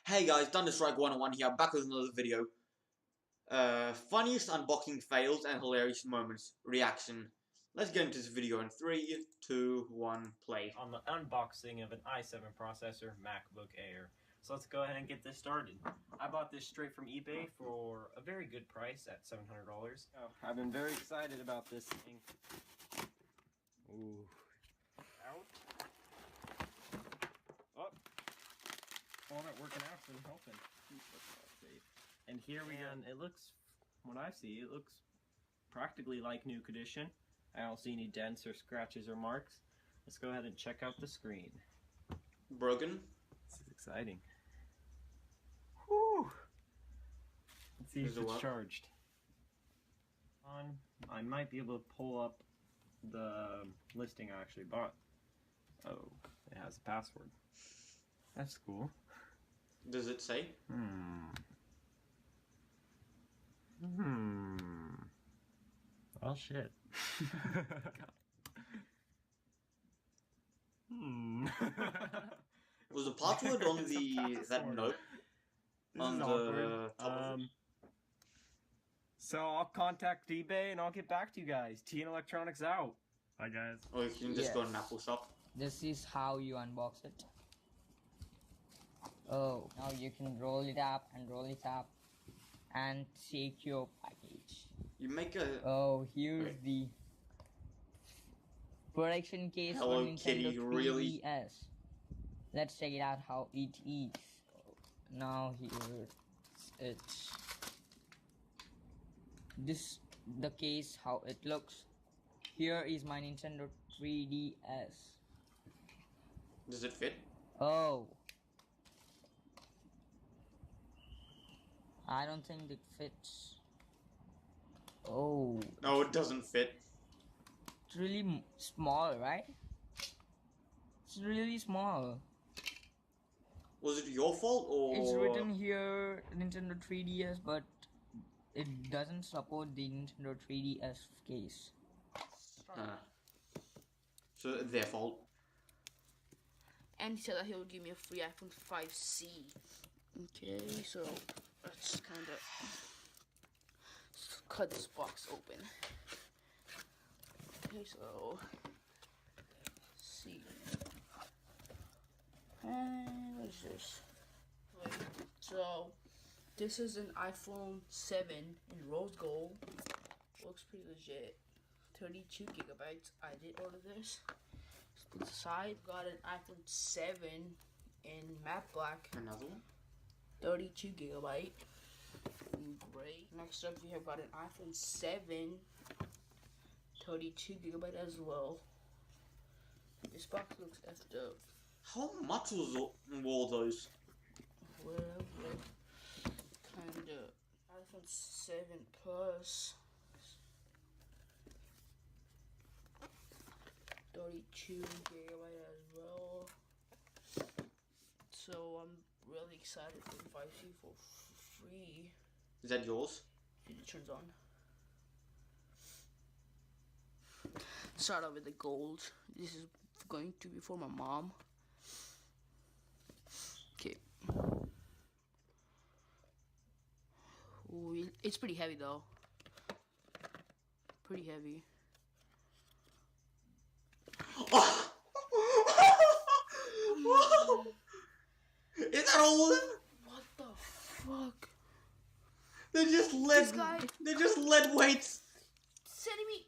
Hey guys, Thunderstrike101 here, back with another video. Funniest unboxing fails and hilarious moments. Reaction. Let's get into this video in 3, 2, 1, play. On the unboxing of an i7 processor MacBook Air. So let's go ahead and get this started. I bought this straight from eBay for a very good price at $700. Oh, I've been very excited about this thing. Ooh. Out. Up. Well, not working out, so I'm hoping. And here we go. It looks, what I see, it looks practically like new condition. I don't see any dents or scratches or marks. Let's go ahead and check out the screen. Broken? This is exciting. Whew! Let's see if it's charged. I might be able to pull up the listing I actually bought. Oh, it has a password. That's cool. Does it say? Well, shit. Was the password on that note? On the top of it? So I'll contact eBay and I'll get back to you guys. TN Electronics out. Bye, guys. Or you can just go to an Apple shop. This is how you unbox it. Oh, now you can roll it up and roll it up and take your package. You make a... Oh, here's the protection case for Hello Nintendo Kitty, 3DS. really? Let's check it out how it is. Now here it's the case how it looks. Here is my Nintendo 3DS. Does it fit? Oh, I don't think it fits. Oh, No, it doesn't fit. it's really small, right? It's really small. Was it your fault or... It's written here Nintendo 3DS, but it doesn't support the Nintendo 3DS case. So their fault. And he said that he would give me a free iPhone 5C. Okay, so let's kind of cut this box open. Okay, so let's see. And what is this? Wait, so this is an iPhone 7 in rose gold. Looks pretty legit. 32 gigabytes. I did order this. Let's put it aside. Got an iPhone 7 in matte black. Another one? 32 gigabyte. Great. Next up, we have got an iPhone 7, 32 gigabyte as well. This box looks effed up. How much were those? Whatever. Kinda. iPhone 7 Plus. 32 gigabyte as well. So I'm really excited for 5C for free. Is that yours? It turns on. Start out with the gold. This is going to be for my mom. Okay. Ooh, it's pretty heavy though. Pretty heavy. Is that all of them? What the fuck? They're just lead. This guy- They're just lead weights. Sending me.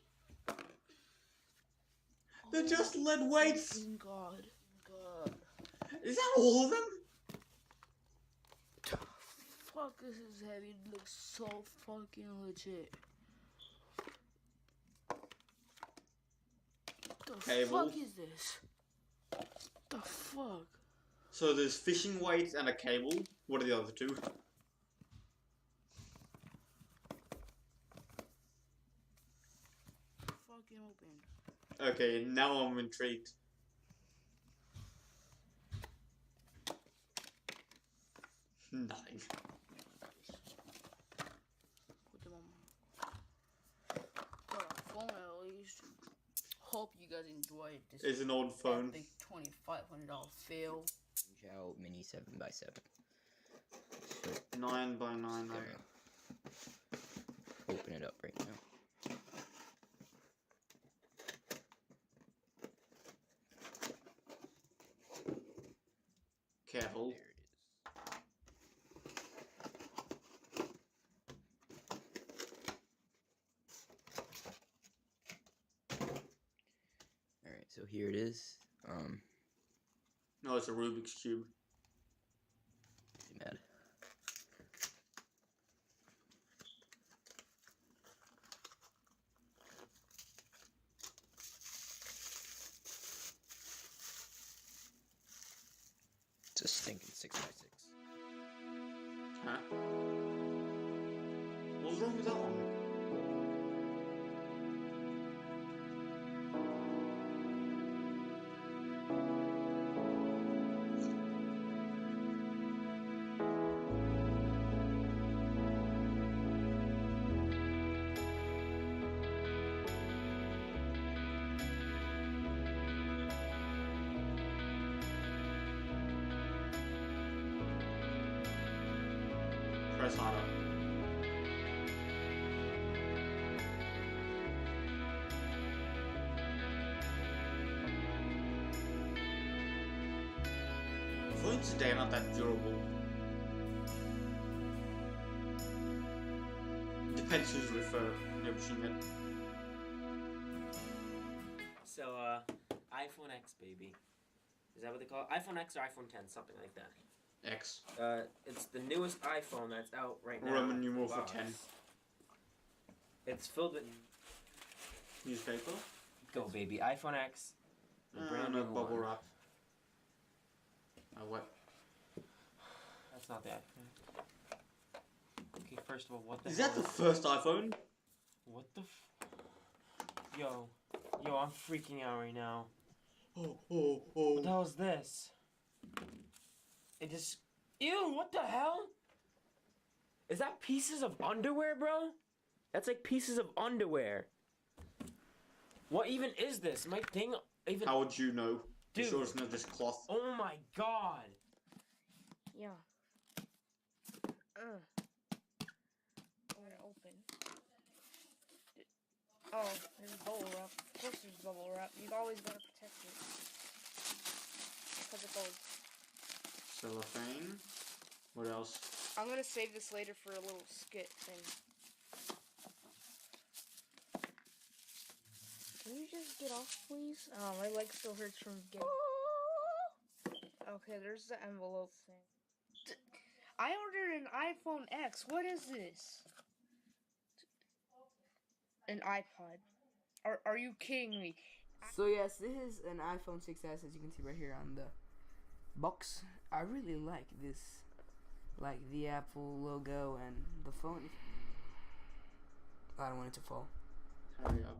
They're just lead weights. God. Is that all of them? Fuck, this is heavy. It looks so fucking legit. The Cable. fuck is this? The fuck? So there's fishing weights and a cable. What are the other two? Fucking open. Okay, now I'm intrigued. Nothing. Put them on. Got a phone at least. Hope you guys enjoyed this. It's an old phone. Big $2,500 fail. Mini 7x7. So 9 by 9. just gonna open it up right now. Careful. There it is. Alright, so here it is. No, it's a Rubik's Cube. Pretty mad. It's a stinking 6x6. Huh? What's wrong with that one? Press harder. Phones today are not that durable. Depends who's referring it. So, iPhone X, baby. Is that what they call it? iPhone X or iPhone 10, something like that. X. It's the newest iPhone that's out right now. Roman numeral for Box. 10. It's filled with... Newspaper? Go, baby. iPhone X. The brand No new bubble one. wrap. What? That's not the iPhone. Okay, first of all, what the Is hell that the first iPhone? What the Yo, I'm freaking out right now. Oh. What the hell is this? It just... Ew, what the hell? Is that pieces of underwear, bro? That's like pieces of underwear. What even is this? My thing even... How would you know? Dude. Sure it's not just cloth. Oh my god. Yeah. I'm gonna open. Oh, there's bubble wrap. Of course there's bubble wrap. You always gotta protect it. Because it goes. Cellophane. What else? I'm gonna save this later for a little skit thing. Can you just get off, please? Oh, my leg still hurts from getting... Okay, there's the envelope thing. I ordered an iPhone X. What is this? An iPod. Are you kidding me? So yes, this is an iPhone 6s, as you can see right here on the box. I really like this, like the Apple logo and the phone. I don't want it to fall. Hurry up.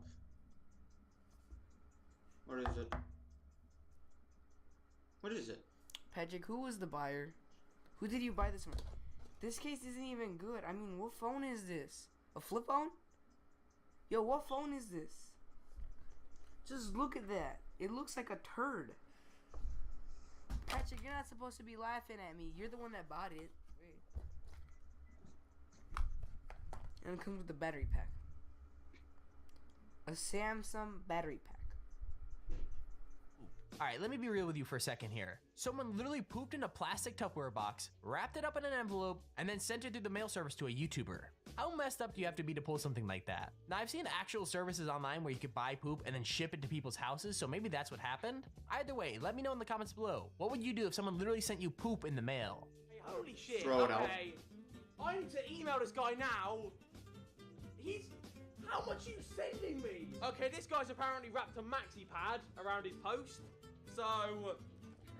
What is it? What is it? Patrick, who was the buyer? Who did you buy this from? This case isn't even good. I mean, what phone is this? A flip phone? Yo, what phone is this? Just look at that. It looks like a turd. Patrick, you're not supposed to be laughing at me. You're the one that bought it. Wait. And it comes with a battery pack. A Samsung battery pack. Alright, let me be real with you for a second here. Someone literally pooped in a plastic Tupperware box, wrapped it up in an envelope, and then sent it through the mail service to a YouTuber. How messed up do you have to be to pull something like that? Now, I've seen actual services online where you could buy poop and then ship it to people's houses, so maybe that's what happened? Either way, let me know in the comments below. What would you do if someone literally sent you poop in the mail? Hey, holy shit, Throw it out. okay. I need to email this guy now. He's... How much you sending me? Okay, this guy's apparently wrapped a maxi pad around his post. So...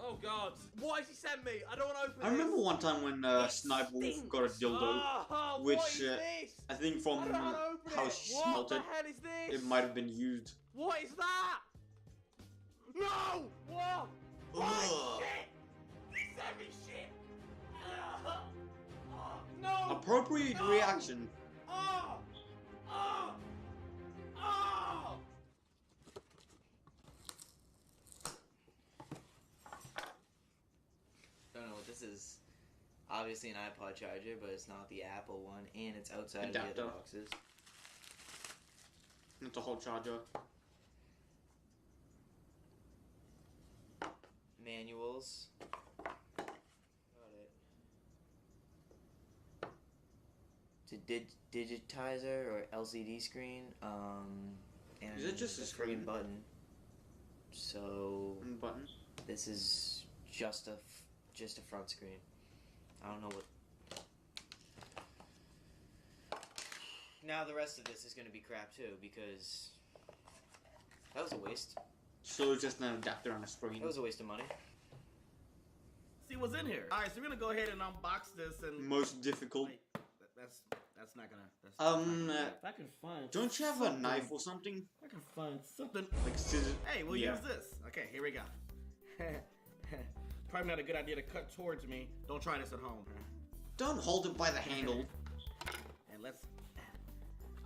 Oh god. What has he sent me? I don't want to open I this. remember one time when Sniper Wolf got a dildo, Oh, which what is this? I think I from don't know how to open how it. she What smelt the it, hell is this? it might have been used. What is that? No! What? What? Ugh. Shit! He sent me shit! No! Appropriate No. reaction. Oh! Oh! Oh! Don't know what this is. obviously an iPod charger, but it's not the Apple one, and it's outside of the Adapter. other boxes. Not the whole charger. Manuals. Got it. It's a digitizer or LCD screen. And Is it just a screen? friggin' button? So And button. this is just a front screen. I don't know what. Now the rest of this is gonna be crap too, because that was a waste. So it's just an adapter on a screen. That was a waste of money. See what's in here. All right, so we're gonna go ahead and unbox this and. Most difficult. Wait, that's not gonna. That's not gonna if I can find. Don't you have a knife or something? I can find something. Like scissors? Hey, we'll Yeah. use this. Okay, here we go. Probably not a good idea to cut towards me. Don't try this at home. Don't hold it by the handle. And let's.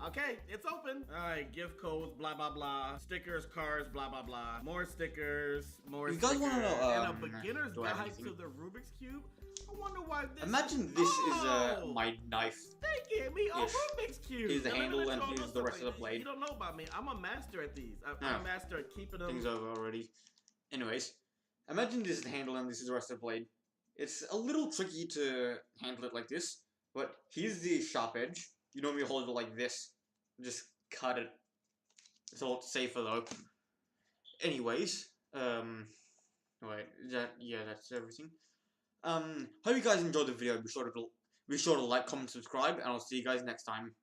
Okay, it's open. All right, gift codes, blah blah blah, stickers, cards, blah blah blah, more stickers, more. You guys stickers, wanna know, and a beginner's do I have guide anything? to the Rubik's cube. I wonder why this. Imagine this Oh! is my knife. They gave me a Ish. Rubik's cube. Here's the Now, let me handle let and you all here's know the rest of the something. blade. You don't know about me. I'm a master at these. I'm Ah. a master at keeping them. Things over already. Anyways, imagine this is the handle and this is the rest of the blade. It's a little tricky to handle it like this, but here's the sharp edge. You normally hold it like this. Just cut it. It's a lot safer though. Anyways, wait, that's everything. Hope you guys enjoyed the video. Be sure to like, comment, subscribe, and I'll see you guys next time.